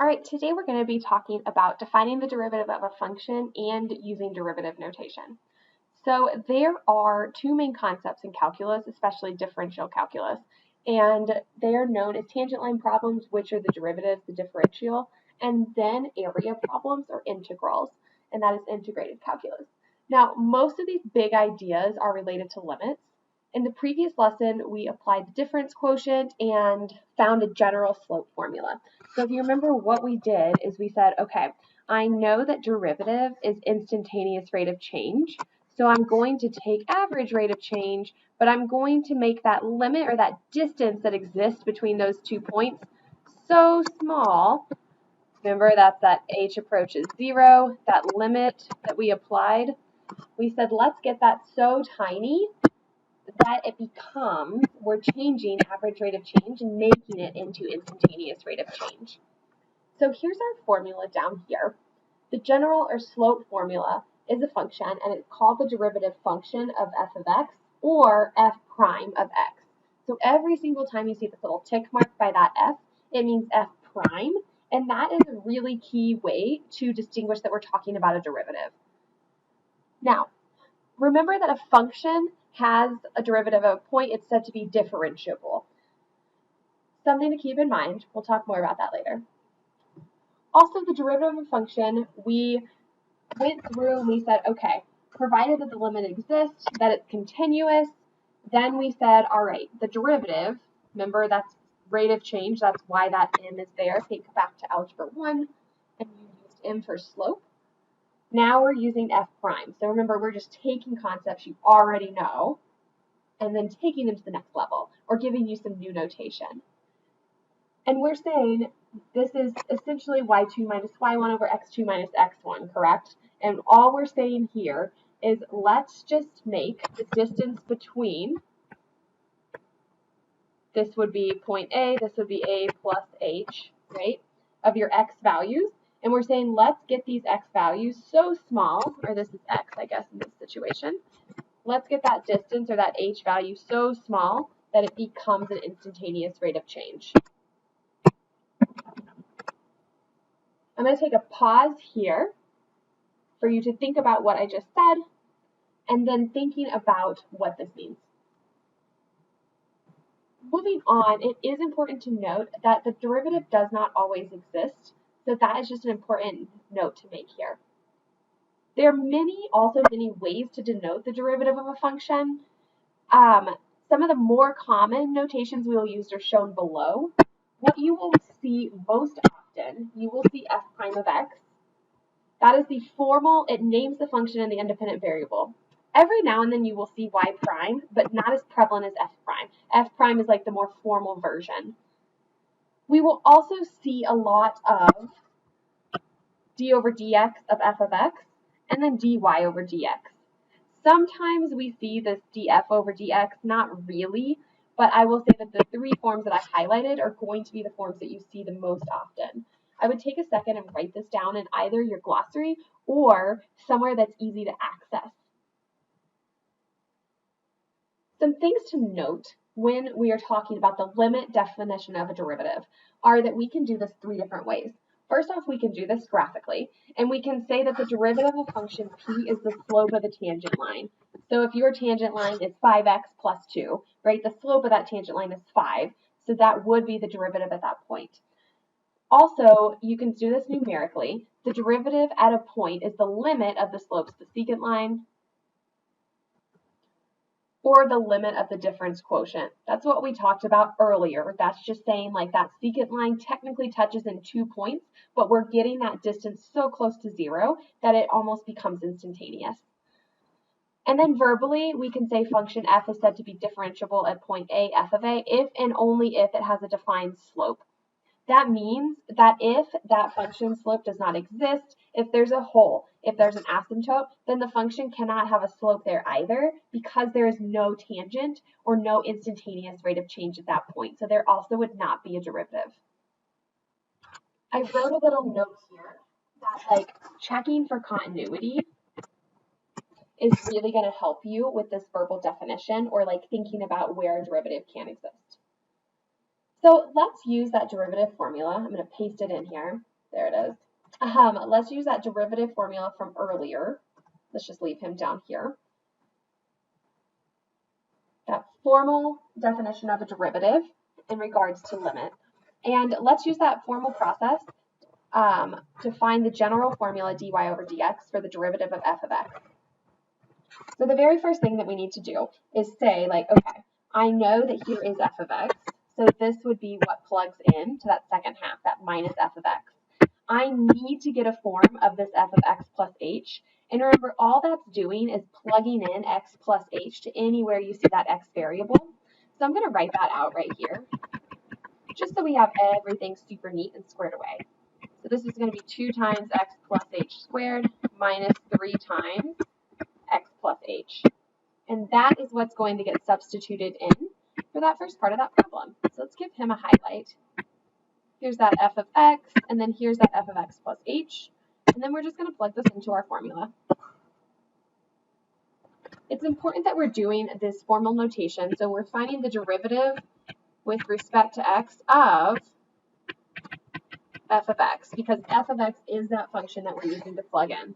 All right, today we're going to be talking about defining the derivative of a function and using derivative notation. So there are two main concepts in calculus, especially differential calculus, and they are known as tangent line problems, which are the derivatives, the differential, and then area problems or integrals, and that is integrated calculus. Now, most of these big ideas are related to limits. In the previous lesson, we applied the difference quotient and found a general slope formula. So if you remember what we did is we said, okay, I know that derivative is instantaneous rate of change. So I'm going to take average rate of change, but I'm going to make that limit or that distance that exists between those 2 points so small. Remember, that's that h approaches 0, that limit that we applied. We said, let's get that so tiny that it becomes, we're changing average rate of change and making it into instantaneous rate of change. So here's our formula down here. The general or slope formula is a function, and it's called the derivative function of f of x or f prime of x. So every single time you see this little tick mark by that f, it means f prime, and that is a really key way to distinguish that we're talking about a derivative. Now, remember that a function has a derivative of a point, it's said to be differentiable. Something to keep in mind, we'll talk more about that later. Also, the derivative of a function, we went through and we said, okay, provided that the limit exists, that it's continuous, then we said, all right, the derivative, remember that's rate of change, that's why that m is there. Think back to algebra 1, and you used m for slope. Now we're using f prime. So remember, we're just taking concepts you already know and then taking them to the next level or giving you some new notation. And we're saying this is essentially y2 minus y1 over x2 minus x1, correct? And all we're saying here is let's just make the distance between, this would be point A, this would be A plus H, right, of your x values. And we're saying let's get these x values so small, or this is x, I guess, in this situation. Let's get that distance or that h value so small that it becomes an instantaneous rate of change. I'm going to take a pause here for you to think about what I just said and then thinking about what this means. Moving on, it is important to note that the derivative does not always exist, so that is just an important note to make here. There are also many ways to denote the derivative of a function. Some of the more common notations we will use are shown below. What you will see most often, you will see f prime of x. That is the formal, it names the function and the independent variable. Every now and then you will see y prime, but not as prevalent as f prime. F prime is like the more formal version. We will also see a lot of d over dx of f of x, and then dy over dx. Sometimes we see this df over dx, not really, but I will say that the three forms that I highlighted are going to be the forms that you see the most often. I would take a second and write this down in either your glossary or somewhere that's easy to access. Some things to note when we are talking about the limit definition of a derivative are that we can do this three different ways. First off, we can do this graphically, and we can say that the derivative of function p is the slope of the tangent line. So if your tangent line is 5x plus 2, right, the slope of that tangent line is 5, so that would be the derivative at that point. Also, you can do this numerically. The derivative at a point is the limit of the slopes of the secant line or the limit of the difference quotient. That's what we talked about earlier. That's just saying like that secant line technically touches in 2 points, but we're getting that distance so close to 0 that it almost becomes instantaneous. And then verbally, we can say function f is said to be differentiable at point A, f of A, if and only if it has a defined slope. That means that if that function slope does not exist, if there's a hole, if there's an asymptote, then the function cannot have a slope there either because there is no tangent or no instantaneous rate of change at that point. So there also would not be a derivative. I wrote a little note here that like checking for continuity is really going to help you with this verbal definition or like thinking about where a derivative can exist. So let's use that derivative formula. I'm going to paste it in here. There it is. Let's use that derivative formula from earlier. Let's just leave him down here. That formal definition of a derivative in regards to limit. And let's use that formal process to find the general formula dy over dx for the derivative of f of x. So the very first thing that we need to do is say, like, okay, I know that here is f of x, so this would be what plugs in to that second half, that minus f of x. I need to get a form of this f of x plus h, and remember, all that's doing is plugging in x plus h to anywhere you see that x variable. So I'm going to write that out right here, just so we have everything super neat and squared away. So this is going to be 2 times x plus h squared minus 3 times x plus h. And that is what's going to get substituted in for that first part of that problem. So let's give him a highlight. Here's that f of x, and then here's that f of x plus h. And then we're just going to plug this into our formula. It's important that we're doing this formal notation, so we're finding the derivative with respect to x of f of x, because f of x is that function that we're using to plug in.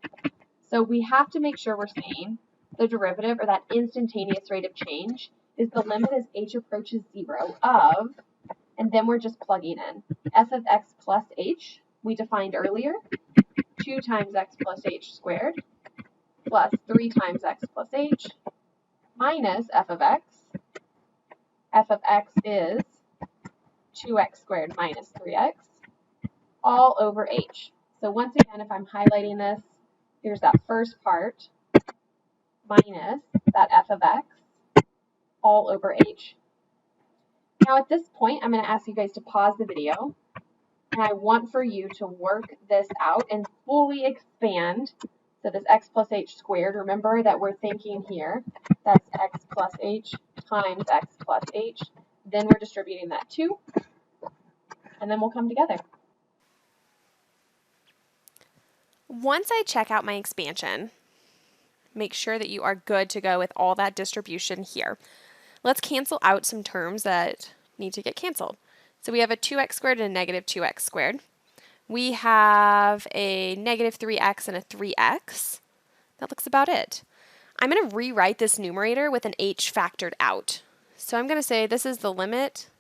So we have to make sure we're saying the derivative, or that instantaneous rate of change, is the limit as h approaches 0 of, and then we're just plugging in f of x plus h, we defined earlier, 2 times x plus h squared, plus 3 times x plus h, minus f of x. F of x is 2x squared minus 3x, all over h. So once again, if I'm highlighting this, here's that first part, minus that f of x, all over h. Now at this point, I'm going to ask you guys to pause the video, and I want for you to work this out and fully expand. So this x plus h squared, remember that we're thinking here, that's x plus h times x plus h. Then we're distributing that 2, and then we'll come together. Once I check out my expansion, make sure that you are good to go with all that distribution here. Let's cancel out some terms that need to get canceled. So we have a 2x squared and a negative 2x squared. We have a negative 3x and a 3x. That looks about it. I'm going to rewrite this numerator with an h factored out. So I'm going to say this is the limit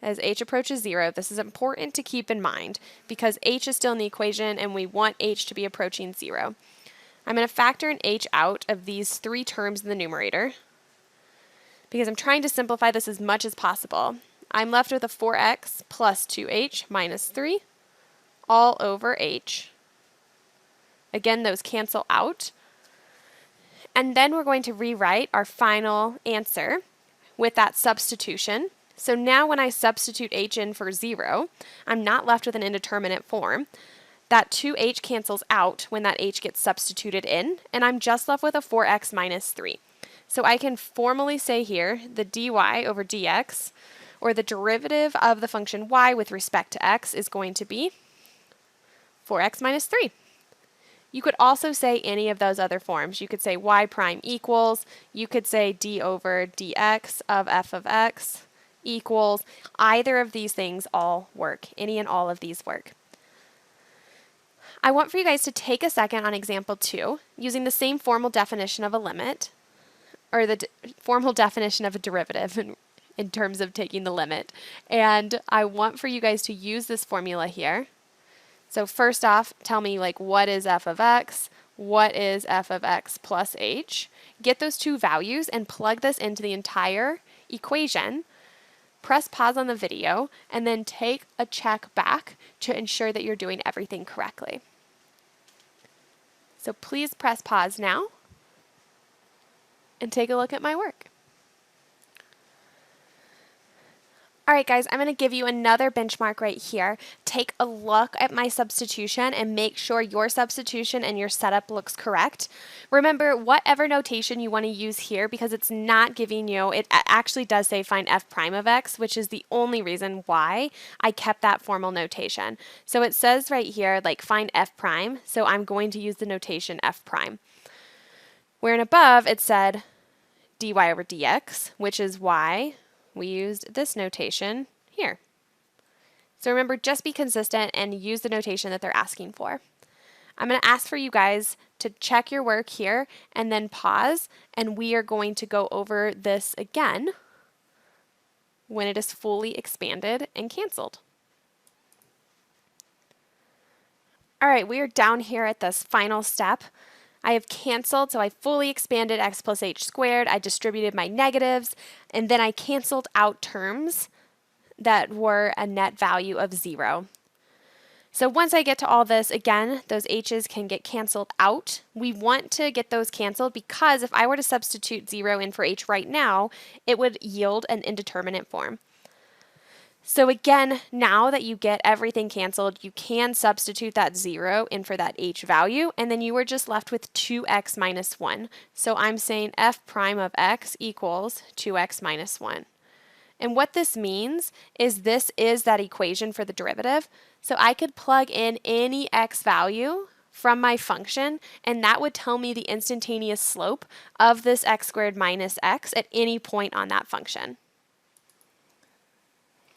as h approaches 0. This is important to keep in mind because h is still in the equation and we want h to be approaching 0. I'm going to factor an h out of these 3 terms in the numerator because I'm trying to simplify this as much as possible. I'm left with a 4x plus 2h minus 3 all over h. Again, those cancel out. And then we're going to rewrite our final answer with that substitution. So now when I substitute h in for 0, I'm not left with an indeterminate form. That 2h cancels out when that h gets substituted in, and I'm just left with a 4x minus 3. So I can formally say here the dy over dx, or the derivative of the function y with respect to x, is going to be 4x minus 3. You could also say any of those other forms. You could say y prime equals, you could say d over dx of f of x equals. Either of these things all work. Any and all of these work. I want for you guys to take a second on example 2, using the same formal definition of a limit, or the formal definition of a derivative in terms of taking the limit. And I want for you guys to use this formula here. So first off, tell me, like, what is f of x? What is f of x plus h? Get those two values and plug this into the entire equation. Press pause on the video and then take a check back to ensure that you're doing everything correctly. So please press pause now and take a look at my work. All right, guys, I'm going to give you another benchmark right here. Take a look at my substitution and make sure your substitution and your setup looks correct. Remember, whatever notation you want to use here, because it's not giving you, it actually does say find f prime of x, which is the only reason why I kept that formal notation. So it says right here, like, find f prime, so I'm going to use the notation f prime. Wherein above, it said dy over dx, which is why we used this notation here. So remember, just be consistent and use the notation that they're asking for. I'm going to ask for you guys to check your work here and then pause, and we are going to go over this again when it is fully expanded and canceled. All right, we are down here at this final step. I have canceled, so I fully expanded x plus h squared. I distributed my negatives, and then I canceled out terms that were a net value of 0. So once I get to all this, again, those h's can get canceled out. We want to get those canceled because if I were to substitute 0 in for h right now, it would yield an indeterminate form. So again, now that you get everything canceled, you can substitute that 0 in for that h value, and then you are just left with 2x minus 1. So I'm saying f prime of x equals 2x minus 1. And what this means is this is that equation for the derivative. So I could plug in any x value from my function, and that would tell me the instantaneous slope of this x squared minus x at any point on that function.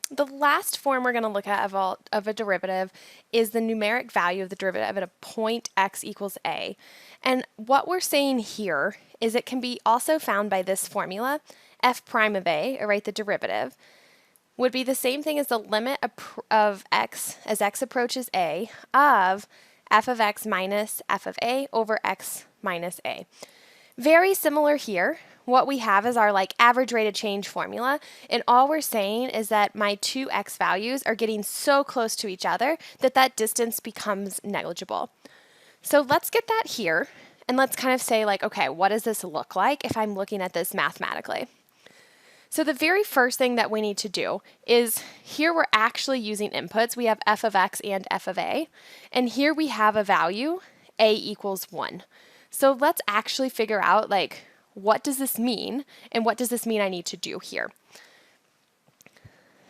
The last form we're going to look at of a derivative is the numeric value of the derivative at a point x equals a. And what we're saying here is it can be also found by this formula, f prime of a, or right, the derivative, would be the same thing as the limit of x as x approaches a of f of x minus f of a over x minus a. Very similar here. What we have is our average rate of change formula, and all we're saying is that my two x values are getting so close to each other that that distance becomes negligible. So let's get that here, and let's kind of say okay, what does this look like if I'm looking at this mathematically? So the very first thing that we need to do is here we're actually using inputs. We have f of x and f of a, and here we have a value, a equals 1. So let's actually figure out what does this mean, and what does this mean I need to do here?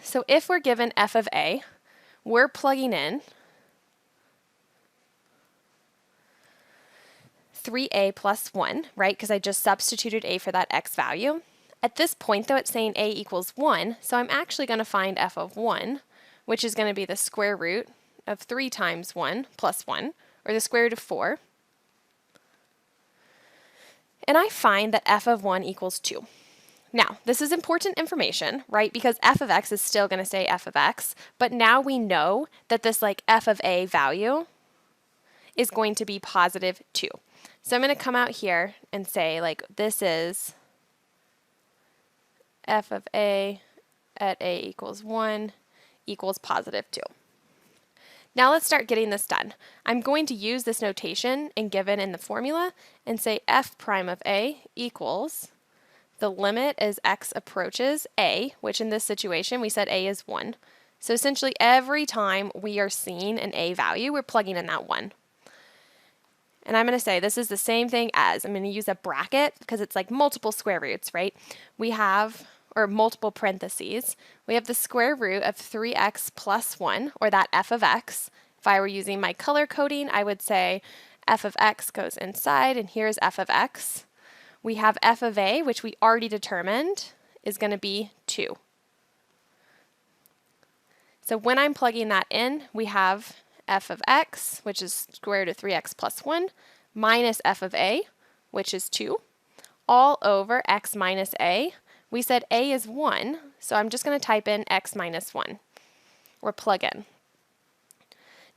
So if we're given f of a, we're plugging in 3a plus 1, right? Because I just substituted a for that x value. At this point, though, it's saying a equals 1, so I'm actually going to find f of 1, which is going to be the square root of 3 times 1 plus 1, or the square root of 4. And I find that f of 1 equals 2. Now, this is important information, right? Because f of x is still going to say f of x, but now we know that this f of a value is going to be positive 2. So I'm going to come out here and say this is f of a at a equals 1 equals positive 2. Now let's start getting this done. I'm going to use this notation and given in the formula and say f prime of a equals the limit as x approaches a, which in this situation we said a is 1. So essentially every time we are seeing an a value, we're plugging in that 1. And I'm going to say this is the same thing as, I'm going to use a bracket because it's multiple square roots, right? We have, or multiple parentheses, we have the square root of 3x plus 1, or that f of x. If I were using my color coding, I would say f of x goes inside, and here's f of x. We have f of a, which we already determined, is going to be 2. So when I'm plugging that in, we have f of x, which is square root of 3x plus 1, minus f of a, which is 2, all over x minus a. We said a is 1, so I'm just going to type in x minus 1, or plug in.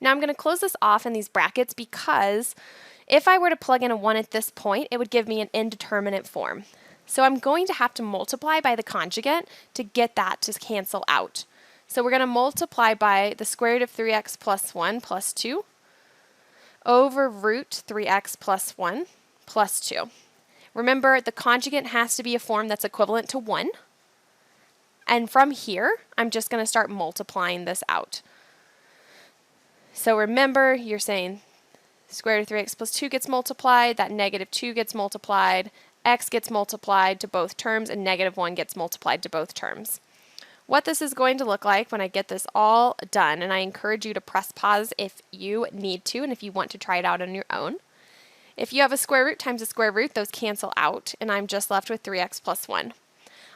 Now I'm going to close this off in these brackets because if I were to plug in a 1 at this point, it would give me an indeterminate form. So I'm going to have to multiply by the conjugate to get that to cancel out. So we're going to multiply by the square root of 3x plus 1 plus 2 over root 3x plus 1 plus 2. Remember, the conjugate has to be a form that's equivalent to 1. And from here, I'm just going to start multiplying this out. So remember, you're saying square root of 3x plus 2 gets multiplied, that negative 2 gets multiplied, x gets multiplied to both terms, and negative 1 gets multiplied to both terms. What this is going to look like when I get this all done, and I encourage you to press pause if you need to and if you want to try it out on your own. If you have a square root times a square root, those cancel out, and I'm just left with 3x plus 1.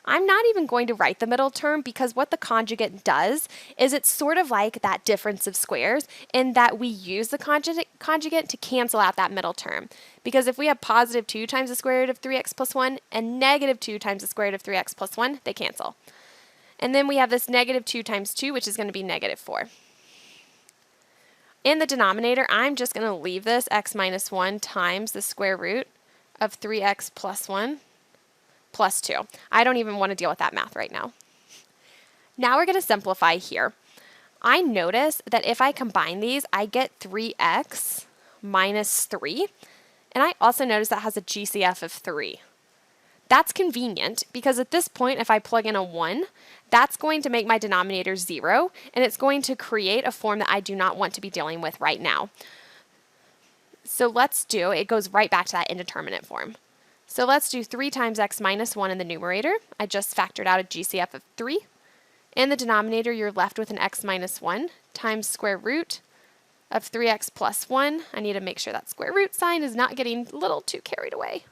I'm not even going to write the middle term because what the conjugate does is it's sort of like that difference of squares in that we use the conjugate to cancel out that middle term. Because if we have positive 2 times the square root of 3x plus 1 and negative 2 times the square root of 3x plus 1, they cancel. And then we have this negative 2 times 2, which is going to be negative 4. In the denominator, I'm just going to leave this x minus 1 times the square root of 3x plus 1 plus 2. I don't even want to deal with that math right now. Now we're going to simplify here. I notice that if I combine these, I get 3x minus 3. And I also notice that has a GCF of 3. That's convenient because at this point, if I plug in a 1, that's going to make my denominator 0, and it's going to create a form that I do not want to be dealing with right now. So it goes right back to that indeterminate form. So let's do 3 times x minus 1 in the numerator. I just factored out a GCF of 3. In the denominator, you're left with an x minus 1 times square root of 3x plus 1. I need to make sure that square root sign is not getting a little too carried away.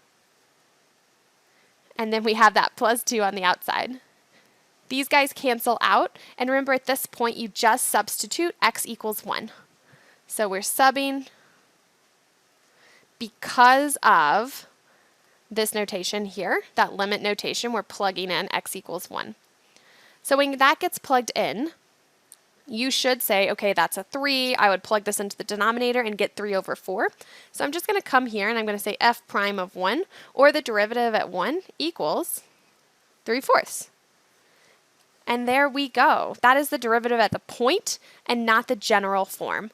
And then we have that plus 2 on the outside. These guys cancel out, and remember at this point you just substitute x equals 1. So we're subbing because of this notation here, that limit notation, we're plugging in x equals 1. So when that gets plugged in, you should say, okay, that's a 3. I would plug this into the denominator and get 3 over 4. So I'm just going to come here and I'm going to say f prime of 1, or the derivative at 1 equals 3/4. And there we go. That is the derivative at the point and not the general form.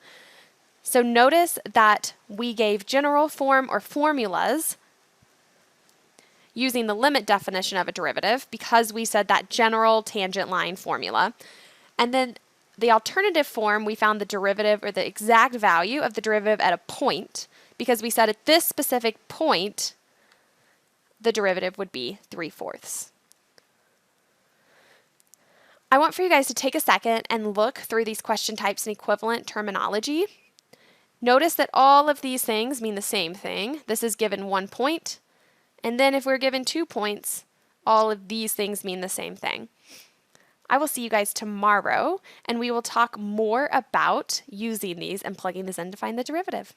So notice that we gave general form or formulas using the limit definition of a derivative because we said that general tangent line formula. And then the alternative form, we found the derivative or the exact value of the derivative at a point because we said at this specific point, the derivative would be 3/4. I want for you guys to take a second and look through these question types and equivalent terminology. Notice that all of these things mean the same thing. This is given 1 point. And then if we're given 2 points, all of these things mean the same thing. I will see you guys tomorrow, and we will talk more about using these and plugging this in to find the derivative.